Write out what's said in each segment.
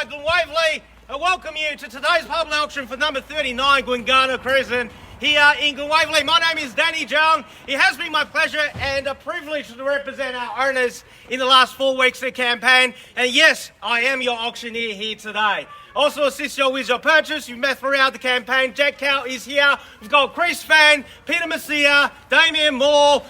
Glen Waverley. I welcome you to today's public auction for number 39 Gwingana Crescent here in Glen Waverley. My name is Zhang. It has been my pleasure and a privilege to represent our owners in the last 4 weeks of the campaign. And yes, I am your auctioneer here today. Also assist you with your purchase. You've met throughout the campaign. Jack Cow is here. We've got Chris Fan, Peter Messia, Damien Moore,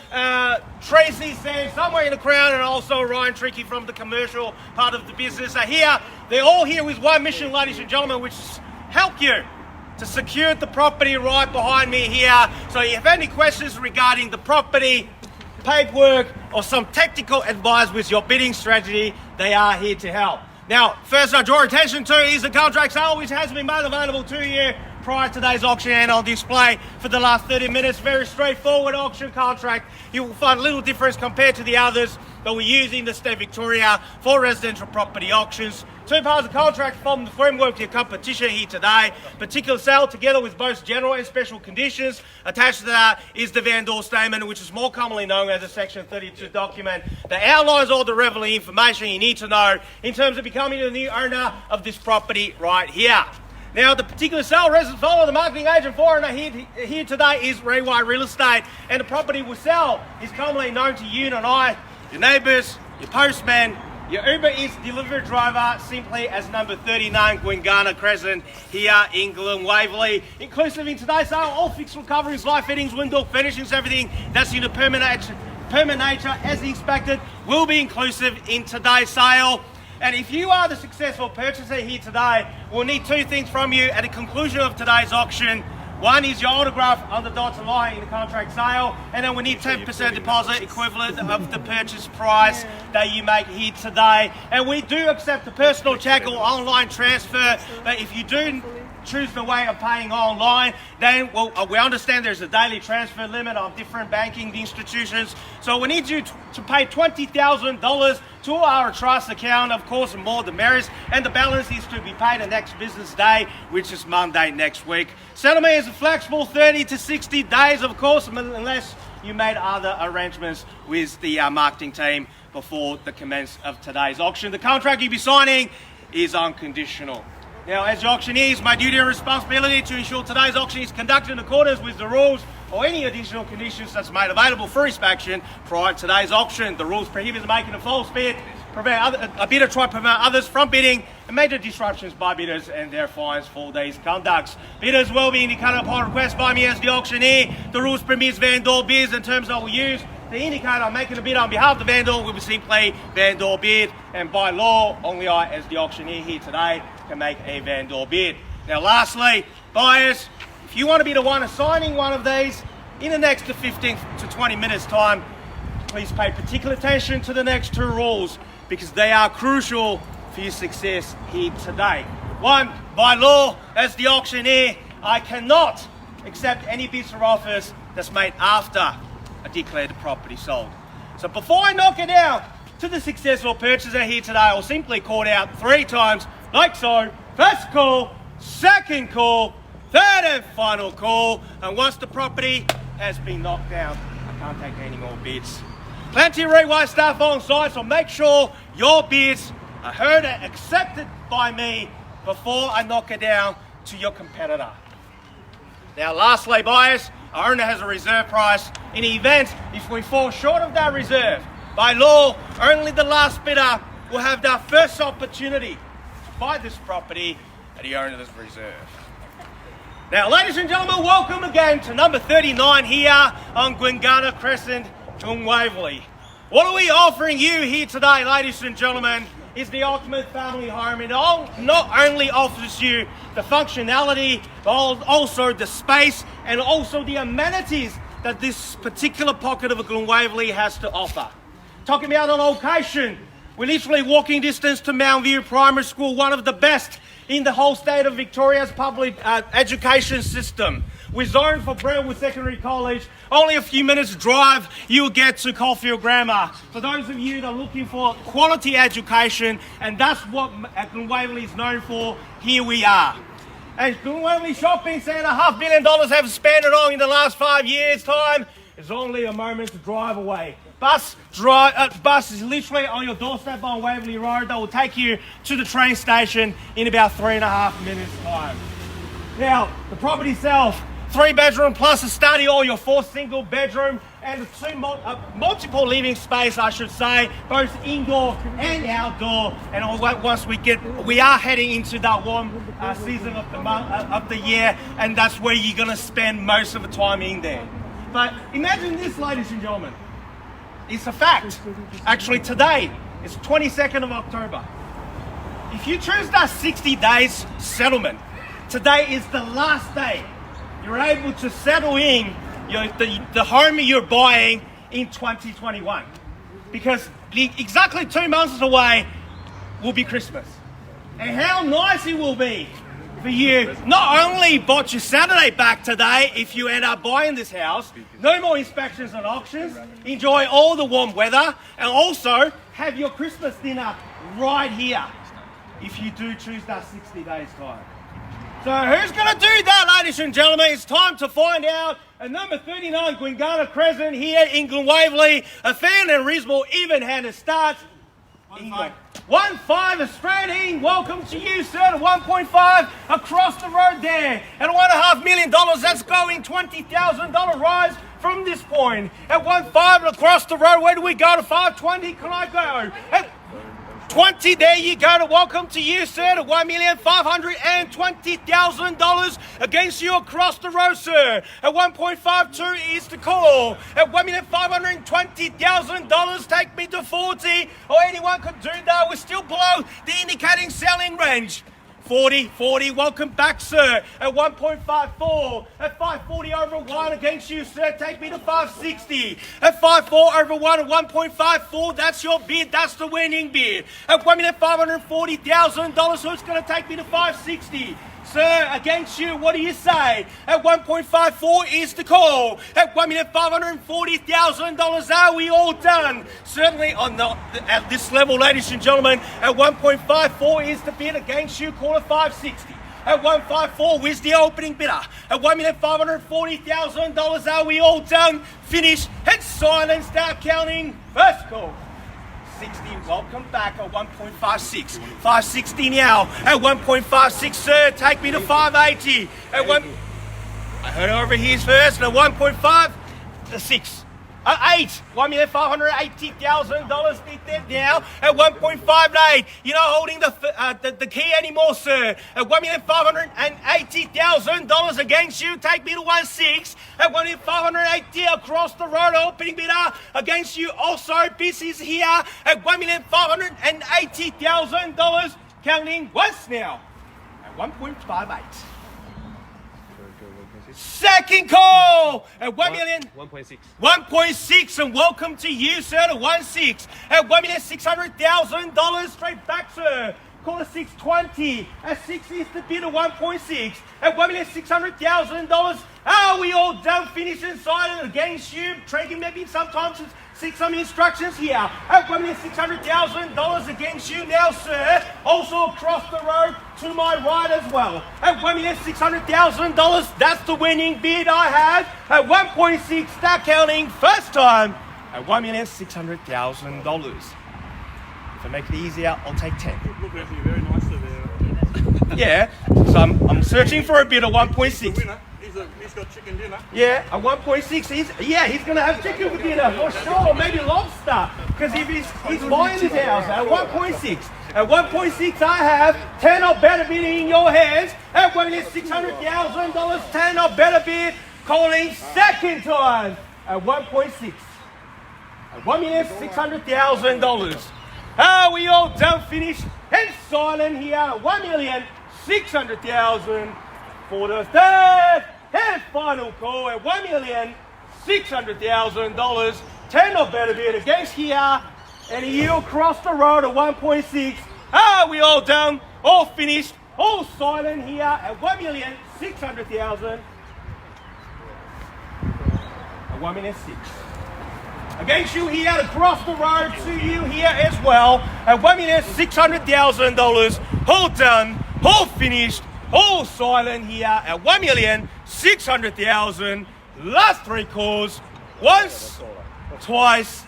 Tracy Sam somewhere in the crowd, and also Ryan Tricky from the commercial part of the business are here. They're all here with one mission, ladies and gentlemen, which is help you to secure the property right behind me here. So if you have any questions regarding the property, paperwork, or some technical advice with your bidding strategy, they are here to help. Now, first I draw attention to is the contract sale, which has been made available to you prior to today's auction and on display for the last 30 minutes. Very straightforward auction contract. You will find a little difference compared to the others that we use in the state of Victoria for residential property auctions. 2 parts of contract from the framework of your competition here today. Particular sale together with both general and special conditions. Attached to that is the vendor statement, which is more commonly known as a Section 32 document that outlines all the relevant information you need to know in terms of becoming the new owner of this property right here. Now, the particular sale residents follow the marketing agent foreigner here today is Rewa Real Estate, and the property we sell is commonly known to you and I, your neighbours, your postman, your Uber Eats delivery driver, simply as number 39 Gwingana Crescent here in Glen Waverley. Inclusive in today's sale, all fixed recoveries, light fittings, window finishings, everything that's in the permanent nature as expected will be inclusive in today's sale. And if you are the successful purchaser here today, we'll need 2 things from you at the conclusion of today's auction. One is your autograph on the dotted line in the contract sale, and then we need 10% deposit equivalent of the purchase price that you make here today. And we do accept a personal check or online transfer, but if you do choose the way of paying online, then we understand there's a daily transfer limit on different banking institutions. So we need you to pay $20,000 to our trust account, of course, and more the merits, and the balance is to be paid the next business day, which is Monday next week. Settlement is flexible, 30 to 60 days, of course, unless you made other arrangements with the marketing team before the commence of today's auction. The contract you'll be signing is unconditional. Now, as the auctioneer, it's my duty and responsibility to ensure today's auction is conducted in accordance with the rules or any additional conditions that's made available for inspection prior to today's auction. The rules prohibit making a false bid, a bidder try to prevent others from bidding, and major disruptions by bidders and their fines for these conducts. Bidders will be indicated upon request by me as the auctioneer. The rules permits vendor bids and terms that we use. The indicator making a bid on behalf of the vendor will be simply vendor bid, and by law, only I, as the auctioneer here today, can make a vendor bid. Now, lastly, buyers, if you want to be the one assigning one of these in the next 15 to 20 minutes time, please pay particular attention to the next 2 rules because they are crucial for your success here today. 1, by law, as the auctioneer, I cannot accept any bids or offers that's made after I declare the property sold. So before I knock it down to the successful purchaser here today, I'll simply call it out 3 times, like so. First call, second call, third and final call. And once the property has been knocked down, I can't take any more bids. Plenty of Rewa staff on site, so make sure your bids are heard and accepted by me before I knock it down to your competitor. Now, lastly, buyers, our owner has a reserve price. In the event if we fall short of that reserve, by law, only the last bidder will have their first opportunity to buy this property at the owner's reserve. Now, ladies and gentlemen, welcome again to number 39 here on Gwingana Crescent, Glen Waverley. What are we offering you here today, ladies and gentlemen, is the ultimate family home. It not only offers you the functionality, but also the space and also the amenities that this particular pocket of Glen Waverley has to offer. Talking about a location, we're literally walking distance to Mount View Primary School, one of the best in the whole state of Victoria's public education system. We're zoned for Brentwood Secondary College. Only a few minutes drive, you'll get to Caulfield Grammar. For those of you that are looking for quality education, and that's what Glen Waverley is known for, here we are. And Glen Waverley Shopping Centre, $500 million have spent it on in the last 5 years' time. It's only a moment's drive away. bus is literally on your doorstep on Waverley Road. That will take you to the train station in about 3.5 minutes time. Now, the property itself, 3-bedroom plus a study or your 4 single bedroom and a 2 multiple living space, I should say, both indoor and outdoor. And once we are heading into that warm season of the year, and that's where you're going to spend most of the time in there. But imagine this, ladies and gentlemen. It's a fact. Actually, today is 22nd of October. If you choose that 60 days settlement, today is the last day you're able to settle in the home you're buying in 2021. Because exactly 2 months away will be Christmas. And how nice it will be for you. Not only bought your Saturday back today if you end up buying this house, no more inspections and auctions, enjoy all the warm weather, and also have your Christmas dinner right here if you do choose that 60 days time. So who's going to do that, ladies and gentlemen? It's time to find out. At number 39, Gwingana Crescent here in Glen Waverley, a fair and reasonable even-handed start. 1.5 straight in. Welcome to you, sir. To 1.5 across the road there. At $1.5 million, that's going $20,000 rise from this point. At 1.5 across the road, where do we go? To 520? Can I go? At 20, there you go. To welcome to you, sir, to $1,520,000 against you across the road, sir. At 1.52 is the call. At $1,520,000, take me to 40, or anyone could do that. We're still below the indicating selling range. 40, welcome back, sir. At 1.54, at 540 over 1 against you, sir. Take me to 560. At 5.4 over 1 at 1.54, that's your bid. That's the winning bid. At $1,540,000, so it's going to take me to 560. Sir, against you, what do you say? At 1.54 is the call. At $1,540,000, are we all done? Certainly at this level, ladies and gentlemen, at 1.54 is the bid against you, call it 560. At 154, where's the opening bidder? At $1,540,000, are we all done? Finished, head silent, start counting, first call. 60, welcome back at 1.56. 560 now at 1.56, sir. Take me to 580. At I heard it over here first. At 1.5, 6. 8, $1,580,000 bid there now at 1.58. You're not holding the key anymore, sir. At $1,580,000 against you, take me to 1.6. At $1,580 across the road, opening bidder against you. Also, this is here at $1,580,000, counting once now at 1.58. Second call at 1.6. 1.6, and welcome to you, sir, to 1.6 at $1,600,000 straight back, sir. Call it 620. At 6 is the bid of 1.6 at $1,600,000. Are we all done? Finish inside and against you. Trading maybe sometimes see some instructions here. At $1,600,000 against you now, sir. Also across the road to my right as well. At $1,600,000, that's the winning bid I had. At 1.6, start counting first time at $1,600,000. To make it easier, I'll take 10. Look at you, very nice there. Yeah, so I'm searching for a bid of 1.6. He's got chicken dinner. Yeah, at 1.6, he's going to have chicken for dinner for sure, maybe lobster, because if he's buying his house at 1.6. At 1.6, I have 10 or better bid in your hands. At $1,600,000, 10 or better bid, calling second time at 1.6. At $1,600,000. Are we all done, finished, and silent here? $1,600,000 for the third and final call at $1,600,000. 10 or better bid against here, and you across the road at 1.6. Are we all done? All finished, all silent here at $1,600,000. At 1,600,000. Against you here, across the road to you here as well at $1,600,000. All done, all finished, all silent here at $1,600,000. Last three calls, once, twice,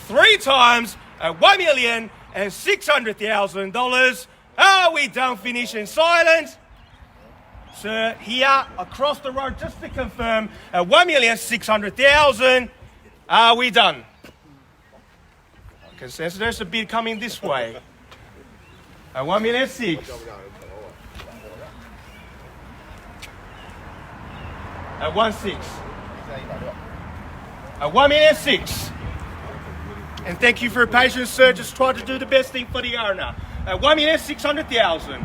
3 times at $1,600,000. Are we done? Finish in silence. Sir, here across the road, just to confirm, at $1,600,000. Are we done? Consensus, there's a bid coming this way. At $1,600,000. At 1.6. At $1,600,000. And thank you for your patience, sir. Just try to do the best thing for the owner. At $1,600,000.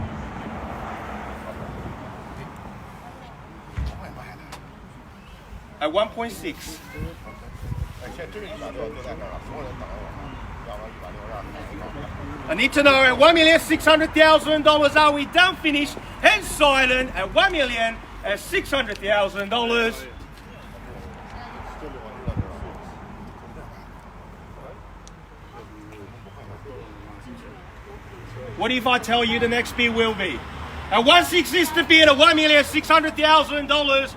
At 1.6. I need to know at $1,600,000. Are we done? Finished? Head silent at $1,600,000. What if I tell you the next bid will be? At 1.6 is the bid at $1,600,000.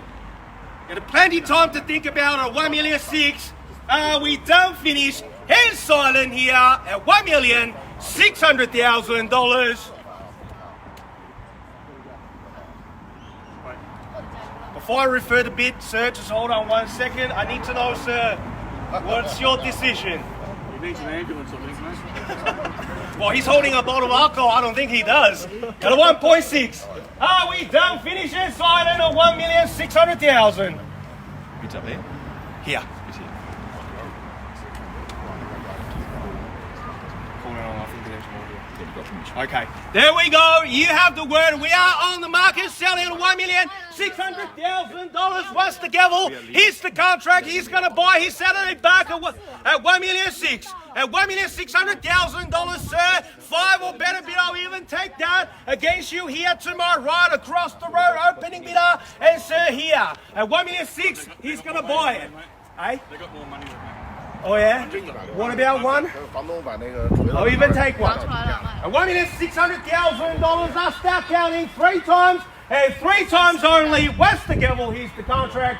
Got plenty of time to think about at $1,600,000. Are we done? Finished? Head silent here at $1,600,000. Before I refer the bid, sir, just hold on 1 second. I need to know, sir, what's your decision? He needs an ambulance, I think, mate. Well, he's holding a bottle of alcohol. I don't think he does. At a 1.6. Are we done? Finish and silent at $1,600,000. Bid's up there? Here. It's here. Okay, there we go. You have the word. We are on the market selling at $1,600,000. What's the gavel? Here's the contract. He's going to buy his Saturday back at $1,600,000. At $1,600,000, sir. 5 or better bid. I'll even take that against you here to my right across the road. Opening bidder. And sir, here at $1,600,000, he's going to buy it. Hey? They got more money than that. Oh yeah? What about one? I'll even take one. At $1,600,000, I'll start counting 3 times, and 3 times only. What's the gavel? Here's the contract.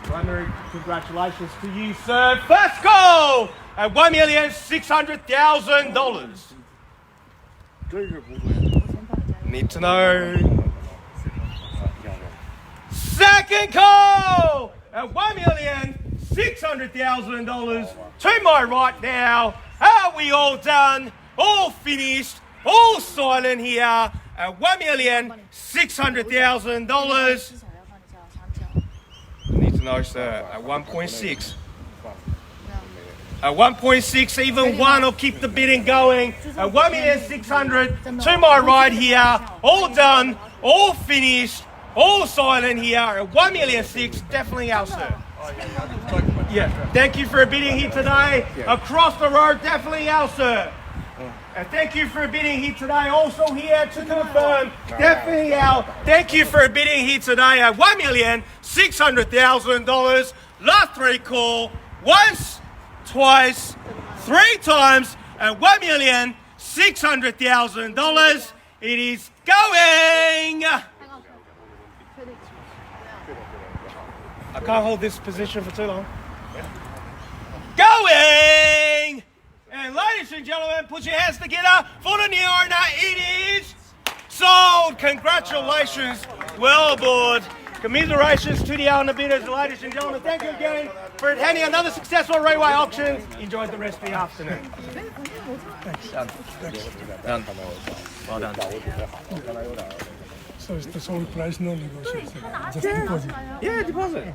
Primary congratulations to you, sir. First call at $1,600,000. Need to know. Second call at $1,600,000. To my right now. Are we all done? All finished? All silent here at $1,600,000. Need to know, sir, at 1.6. At 1.6, even one will keep the bidding going. At $1,600,000. To my right here. All done. All finished. All silent here at $1,600,000. Definitely our sir. Yeah, thank you for bidding here today. Across the road, definitely our sir. And thank you for bidding here today. Also here to confirm, definitely our. Thank you for bidding here today at $1,600,000. Last 3 call, once, twice, 3 times at $1,600,000. It is going. I can't hold this position for too long. Going! And ladies and gentlemen, put your hands together for the new owner. It is sold. Congratulations. Well aboard. Commiserations to the owner bidders, ladies and gentlemen. Thank you again for attending another successful railway auction. Enjoy the rest of the afternoon. Thanks. Done. Well done. So it's the sold price, no negotiation. Just deposit. Yeah, deposit.